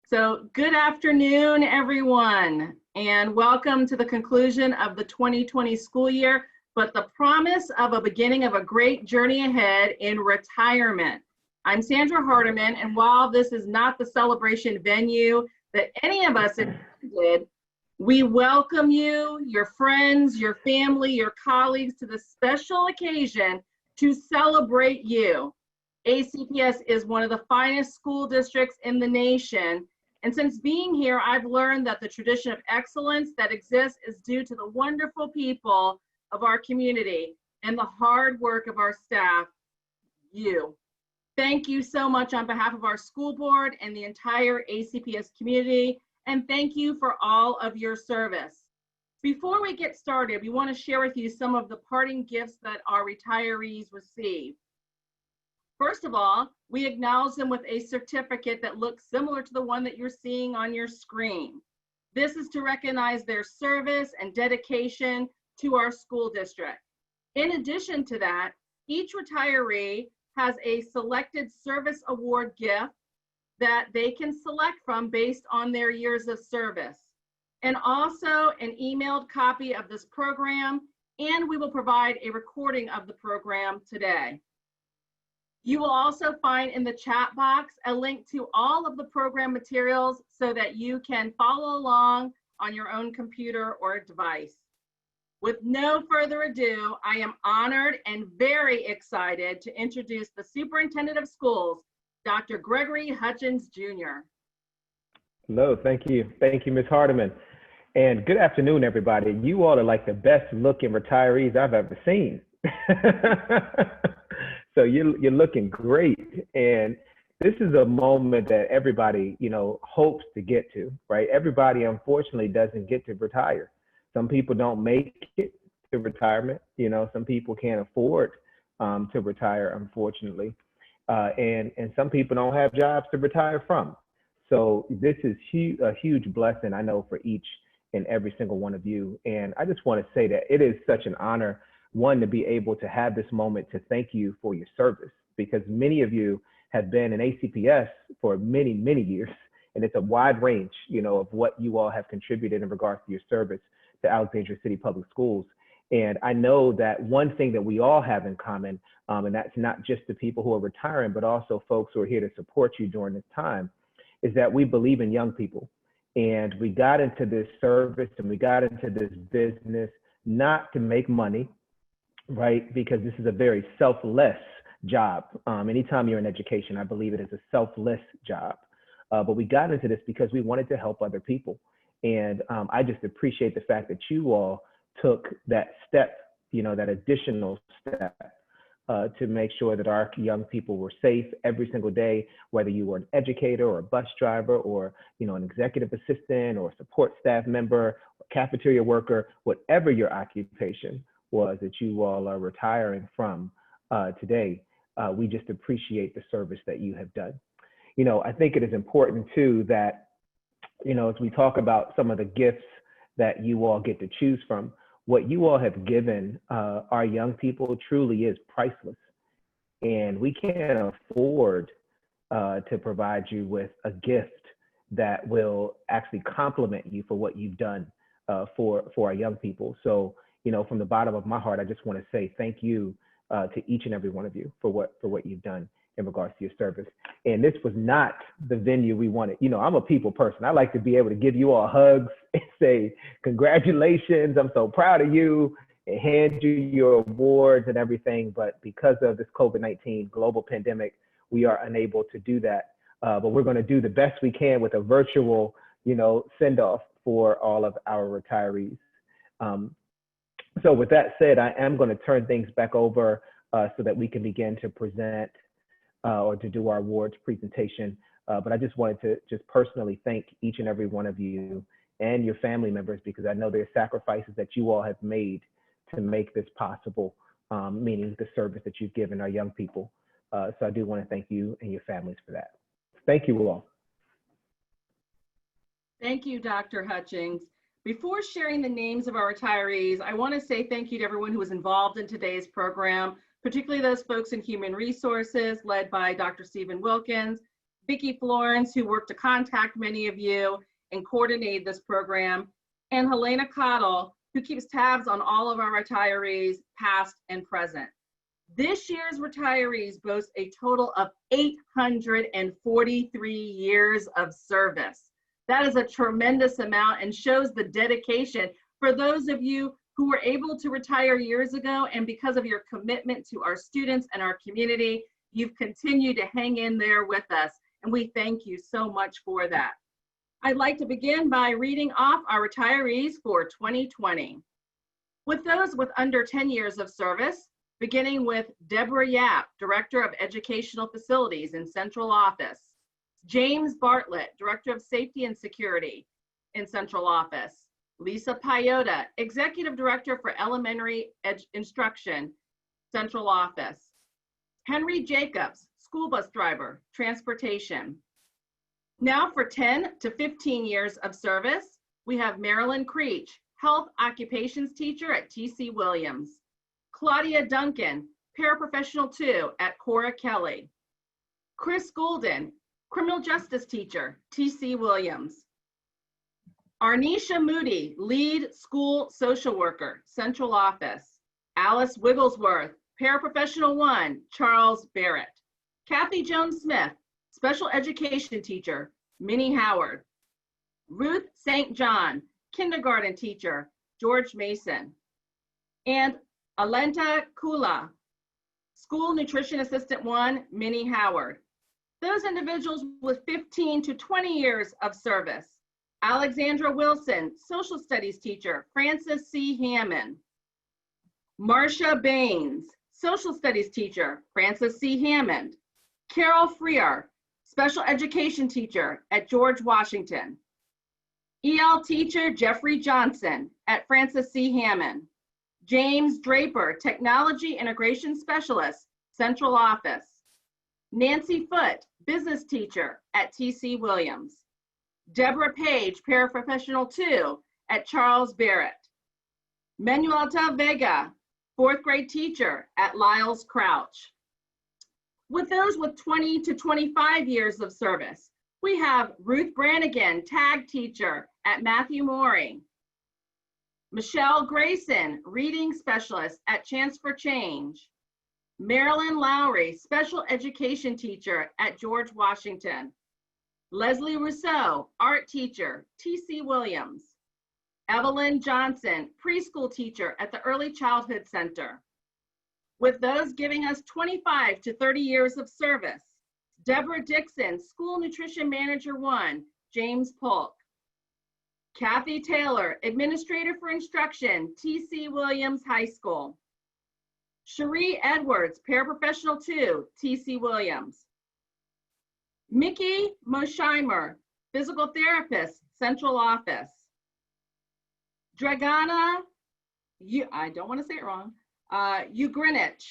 So good afternoon, everyone, and welcome to the conclusion of the 2020 school year, but the promise of a beginning of a great journey ahead in retirement. I'm Sandra Hardiman, and while this is not the celebration venue that any of us intended, we welcome you, your friends, your family, your colleagues to the special occasion to celebrate you. ACPS is one of the finest school districts in the nation. And since being here, I've learned that the tradition of excellence that exists is due to the wonderful people of our community and the hard work of our staff, you. Thank you so much on behalf of our school board and the entire ACPS community, and thank you for all of your service. Before we get started, we want to share with you some of the parting gifts that our retirees receive. First of all, we acknowledge them with a certificate that looks similar to the one that you're seeing on your screen. This is to recognize their service and dedication to our school district. In addition to that, each retiree has a selected service award gift that they can select from based on their years of service, and also an emailed copy of this program, and we will provide a recording of the program today. You will also find in the chat box a link to all of the program materials so that you can follow along on your own computer or device. With no further ado, I am honored and very excited to introduce the Superintendent of Schools, Dr. Gregory Hutchings, Jr. Hello, thank you. Thank you, Ms. Hardiman. And good afternoon, everybody. You all are like the best looking retirees I've ever seen. So you're looking great. And this is a moment that everybody, hopes to get to, right? Everybody, unfortunately, doesn't get to retire. Some people don't make it to retirement. Some people can't afford to retire, unfortunately. And some people don't have jobs to retire from. So this is a huge blessing, I know, for each and every single one of you. And I just want to say that it is such an honor, one, to be able to have this moment to thank you for your service, because many of you have been in ACPS for many, many years. And it's a wide range, of what you all have contributed in regards to your service to Alexandria City Public Schools. And I know that one thing that we all have in common, and that's not just the people who are retiring, but also folks who are here to support you during this time, is that we believe in young people. And we got into this service and we got into this business not to make money, right? Because this is a very selfless job. Anytime you're in education, I believe it is a selfless job. But we got into this because we wanted to help other people. And I just appreciate the fact that you all took that step, that additional step to make sure that our young people were safe every single day, whether you were an educator or a bus driver or, an executive assistant or support staff member, or cafeteria worker, whatever your occupation was that you all are retiring from today. We just appreciate the service that you have done. I think it is important too that, as we talk about some of the gifts that you all get to choose from, what you all have given our young people truly is priceless. And we can't afford to provide you with a gift that will actually compliment you for what you've done for our young people. So, from the bottom of my heart, I just want to say thank you to each and every one of you for what you've done in regards to your service. And this was not the venue we wanted. I'm a people person. I like to be able to give you all hugs and say, congratulations, I'm so proud of you, and hand you your awards and everything. But because of this COVID-19 global pandemic, we are unable to do that. But we're going to do the best we can with a virtual, send-off for all of our retirees. So with that said, I am going to turn things back over so that we can begin to present or to do our awards presentation. But I just wanted to just personally thank each and every one of you and your family members, because I know there's sacrifices that you all have made to make this possible, meaning the service that you've given our young people. So I do want to thank you and your families for that. Thank you all. Thank you, Dr. Hutchings. Before sharing the names of our retirees, I want to say thank you to everyone who was involved in today's program, particularly those folks in human resources led by Dr. Stephen Wilkins, Vicki Florence, who worked to contact many of you and coordinate this program, and Helena Cottle, who keeps tabs on all of our retirees, past and present. This year's retirees boast a total of 843 years of service. That is a tremendous amount and shows the dedication for those of you who were able to retire years ago, and because of your commitment to our students and our community, you've continued to hang in there with us, and we thank you so much for that. I'd like to begin by reading off our retirees for 2020. With those with under 10 years of service, beginning with Deborah Yap, Director of Educational Facilities in Central Office, James Bartlett, Director of Safety and Security in Central Office, Lisa Payota, Executive Director for Elementary Instruction, Central Office, Henry Jacobs, School Bus Driver, Transportation. Now for 10 to 15 years of service, we have Marilyn Creech, Health Occupations Teacher at T.C. Williams, Claudia Duncan, Paraprofessional 2 at Cora Kelly, Chris Golden, Criminal Justice Teacher, T.C. Williams, Arnisha Moody, Lead School Social Worker, Central Office, Alice Wigglesworth, Paraprofessional 1, Charles Barrett, Kathy Jones-Smith, Special Education Teacher, Minnie Howard, Ruth St. John, Kindergarten Teacher, George Mason, and Alenta Kula, School Nutrition Assistant 1, Minnie Howard. Those individuals with 15 to 20 years of service, Alexandra Wilson, Social Studies Teacher, Francis C. Hammond, Marcia Baines, Social Studies Teacher, Francis C. Hammond, Carol Freer, Special Education Teacher at George Washington, EL Teacher Jeffrey Johnson at Francis C. Hammond, James Draper, Technology Integration Specialist, Central Office, Nancy Foote, Business Teacher at T.C. Williams, Deborah Page, Paraprofessional 2 at Charles Barrett, Manuelita Vega, 4th grade teacher at Lyles Crouch. With those with 20 to 25 years of service, we have Ruth Brannigan, Tag Teacher at Matthew Maury, Michelle Grayson, Reading Specialist at Chance for Change, Marilyn Lowry, Special Education Teacher at George Washington, Leslie Rousseau, Art Teacher, T.C. Williams, Evelyn Johnson, Preschool Teacher at the Early Childhood Center. With those giving us 25 to 30 years of service, Deborah Dixon, School Nutrition Manager 1, James Polk, Kathy Taylor, Administrator for Instruction, T.C. Williams High School, Cherie Edwards, Paraprofessional 2, T.C. Williams, Mickey Mosheimer, Physical Therapist, Central Office, Dragana, I don't want to say it wrong, Ugrinich,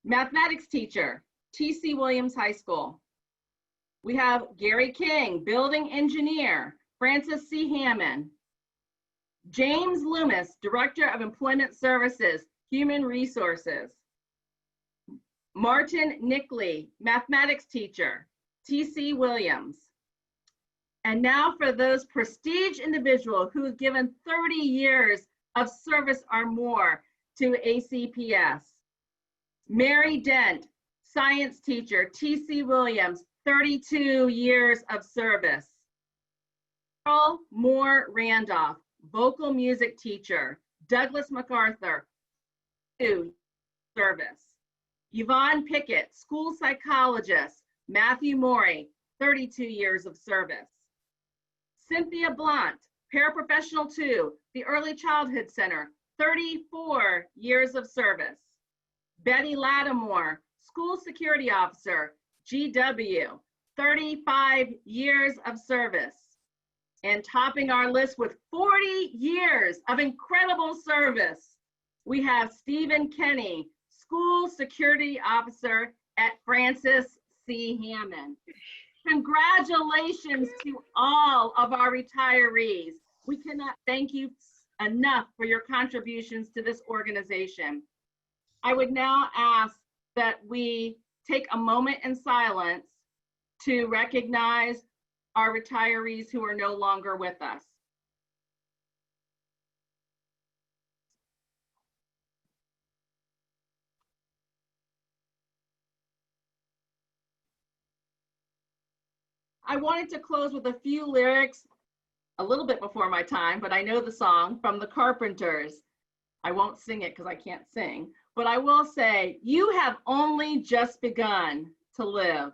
Mathematics Teacher, T.C. Williams High School. We have Gary King, Building Engineer, Francis C. Hammond, James Loomis, Director of Employment Services, Human Resources, Martin Nickley, Mathematics Teacher, T.C. Williams. And now for those prestige individuals who have given 30 years of service or more to ACPS. Mary Dent, Science Teacher, T.C. Williams, 32 years of service. Carl Moore Randolph, Vocal Music Teacher, Douglas MacArthur, 2 service. Yvonne Pickett, School Psychologist, Matthew Morey, 32 years of service. Cynthia Blunt, Paraprofessional 2, the Early Childhood Center, 34 years of service. Betty Lattimore, School Security Officer, GW, 35 years of service. And topping our list with 40 years of incredible service, we have Stephen Kenny, School Security Officer at Francis C. Hammond. Congratulations to all of our retirees. We cannot thank you enough for your contributions to this organization. I would now ask that we take a moment in silence to recognize our retirees who are no longer with us. I wanted to close with a few lyrics a little bit before my time, but I know the song from the Carpenters. I won't sing it because I can't sing, but I will say, you have only just begun to live.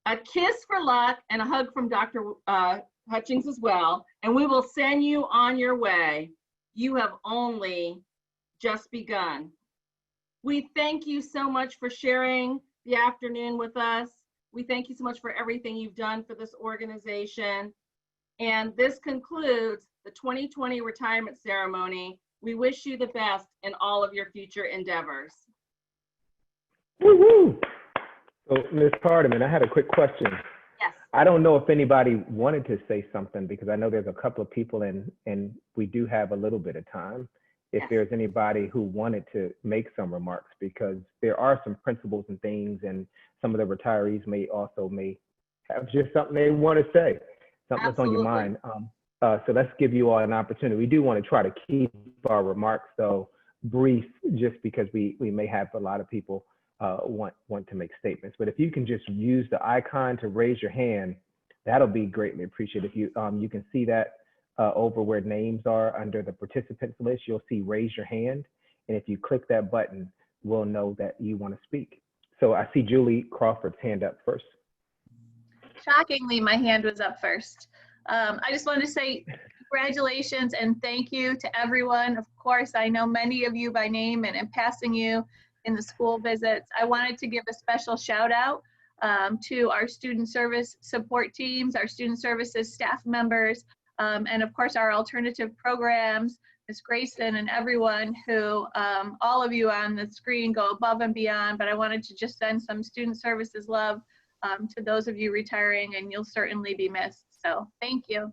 A kiss for luck and a hug from Dr. Hutchings as well, and we will send you on your way. You have only just begun. We thank you so much for sharing the afternoon with us. We thank you so much for everything you've done for this organization. And this concludes the 2020 retirement ceremony. We wish you the best in all of your future endeavors. Woo-hoo. So, Ms. Hardiman, I had a quick question. Yes. I don't know if anybody wanted to say something because I know there's a couple of people and we do have a little bit of time. If Yes. there's anybody who wanted to make some remarks, because there are some principles and things, and some of the retirees may have just something they want to say, something that's on your mind. So let's give you all an opportunity. We do want to try to keep our remarks though brief, just because we may have a lot of people want to make statements. But if you can just use the icon to raise your hand, that'll be greatly appreciated. If you can see that over where names are under the participants list, you'll see raise your hand. And if you click that button, we'll know that you want to speak. So I see Julie Crawford's hand up first. Shockingly, my hand was up first. I just wanted to say congratulations and thank you to everyone. Of course, I know many of you by name and in passing you in the school visits. I wanted to give a special shout out to our student service support teams, our student services staff members, and of course our alternative programs, Ms. Grayson and everyone who, all of you on the screen go above and beyond, but I wanted to just send some student services love to those of you retiring, and you'll certainly be missed. So thank you.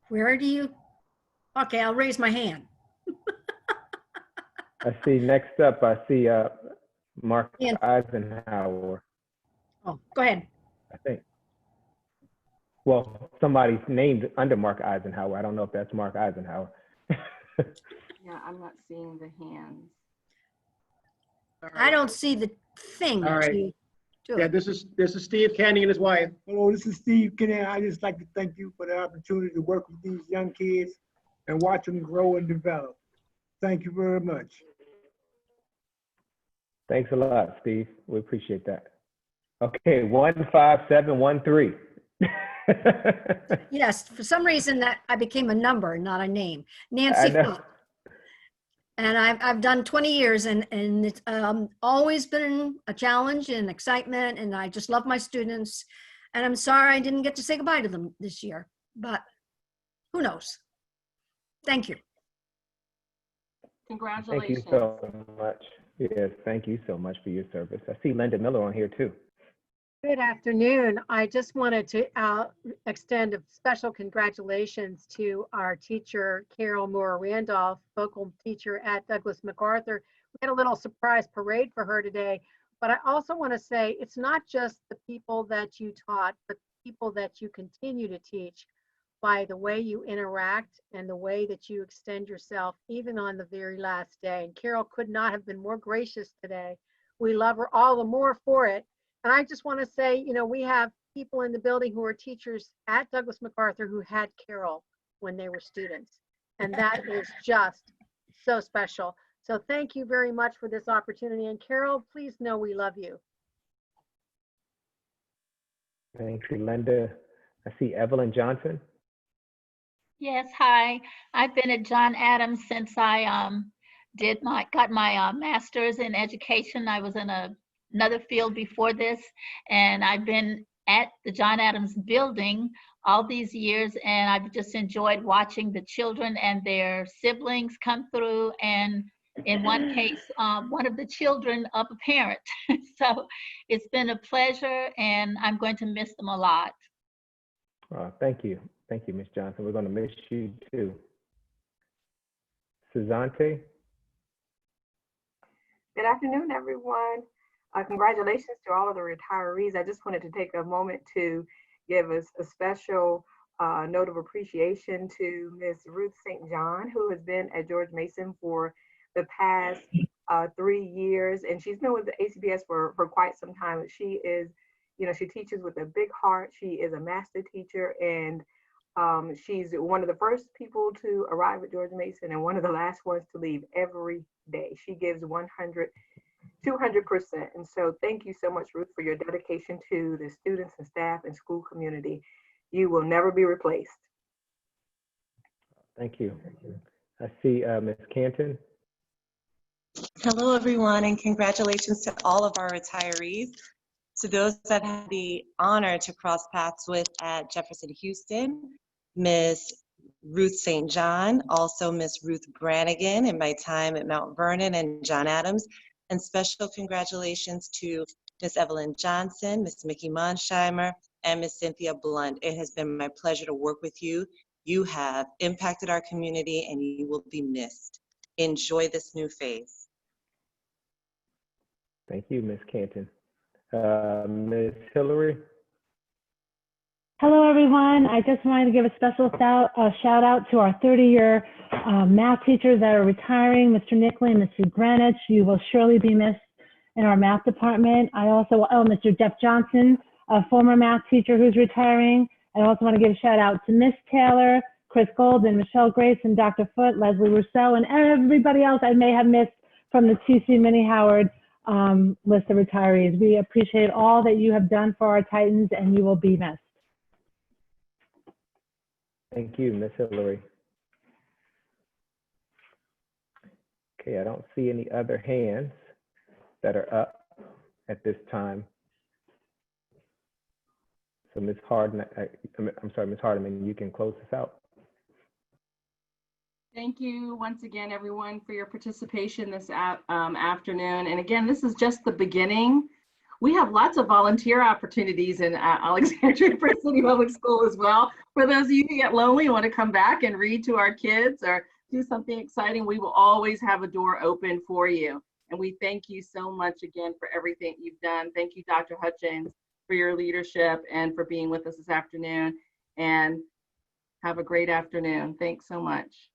Where do you? Okay, I'll raise my hand. I see next up, I see Mark Ian. Eisenhower, Oh, go ahead. I think. Well, somebody's named under Mark Eisenhower. I don't know if that's Mark Eisenhower. Yeah, I'm not seeing the hands. I don't see the thing. All right. to do Yeah, it. this is Steve Canning and his wife. Hello, this is Steve Kennedy. I just like to thank you for the opportunity to work with these young kids and watch them grow and develop. Thank you very much. Thanks a lot, Steve. We appreciate that. Okay, 15713. Yes, for some reason that I became a number, not a name. I Nancy know. Funk. And I've done 20 years and it's always been a challenge and excitement, and I just love my students. And I'm sorry I didn't get to say goodbye to them this year, but who knows? Thank you. Thank Congratulations. you so much. Yes, thank you so much for your service. I see Linda Miller on here too. Good afternoon. I just wanted to extend a special congratulations to our teacher, Carol Moore Randolph, vocal teacher at Douglas MacArthur. We had a little surprise parade for her today, but I also want to say it's not just the people that you taught, but the people that you continue to teach by the way you interact and the way that you extend yourself, even on the very last day. And Carol could not have been more gracious today. We love her all the more for it. And I just want to say, you know, we have people in the building who are teachers at Douglas MacArthur who had Carol when they were students. And that is just so special. So thank you very much for this opportunity. And Carol, please know we love you. Thank you, Linda. I see Evelyn Johnson. Yes, hi. I've been at John Adams since I got my master's in education. I was in another field before this, and I've been at the John Adams building all these years, and I've just enjoyed watching the children and their siblings come through, and in one case, one of the children of a parent. So it's been a pleasure, and I'm going to miss them a lot. Thank you. Thank you, Ms. Johnson. We're going to miss you too. Suzante? Good afternoon, everyone. Congratulations to all of the retirees. I just wanted to take a moment to give a special note of appreciation to Miss Ruth St. John, who has been at George Mason for the past 3 years, and she's been with the ACBS for quite some time. She is, she teaches with a big heart. She is a master teacher, and she's one of the first people to arrive at George Mason and one of the last ones to leave every day. She gives 100, 200%. And so thank you so much, Ruth, for your dedication to the students and staff and school community. You will never be replaced. Thank you. I see Ms. Canton. Hello, everyone, and congratulations to all of our retirees. To those that had the honor to cross paths with at Jefferson Houston, Ms. Ruth St. John, also Ms. Ruth Brannigan in my time at Mount Vernon, and John Adams. And special congratulations to Ms. Evelyn Johnson, Ms. Mickey Monsheimer, and Ms. Cynthia Blunt. It has been my pleasure to work with you. You have impacted our community and you will be missed. Enjoy this new phase. Thank you, Ms. Canton. Ms. Hillary. Hello, everyone. I just wanted to give a special shout out to our 30-year math teachers that are retiring, Mr. Nickley and Mr. Greenwich. You will surely be missed in our math department. I also, Mr. Jeff Johnson, a former math teacher who's retiring. I also want to give a shout out to Miss Taylor, Chris Golden, Michelle Grace, and Dr. Foote, Leslie Rousseau, and everybody else I may have missed from the TC Minnie Howard list of retirees. We appreciate all that you have done for our Titans, and you will be missed. Thank you, Ms. Hillary. Okay, I don't see any other hands that are up at this time. So Ms. Hardeman, Ms. Hardeman, you can close this out. Thank you once again, everyone, for your participation this afternoon. And again, this is just the beginning. We have lots of volunteer opportunities in Alexandria City Public School as well. For those of you who get lonely and want to come back and read to our kids or do something exciting, we will always have a door open for you. And we thank you so much again for everything you've done. Thank you, Dr. Hutchins, for your leadership and for being with us this afternoon. And have a great afternoon. Thanks so much.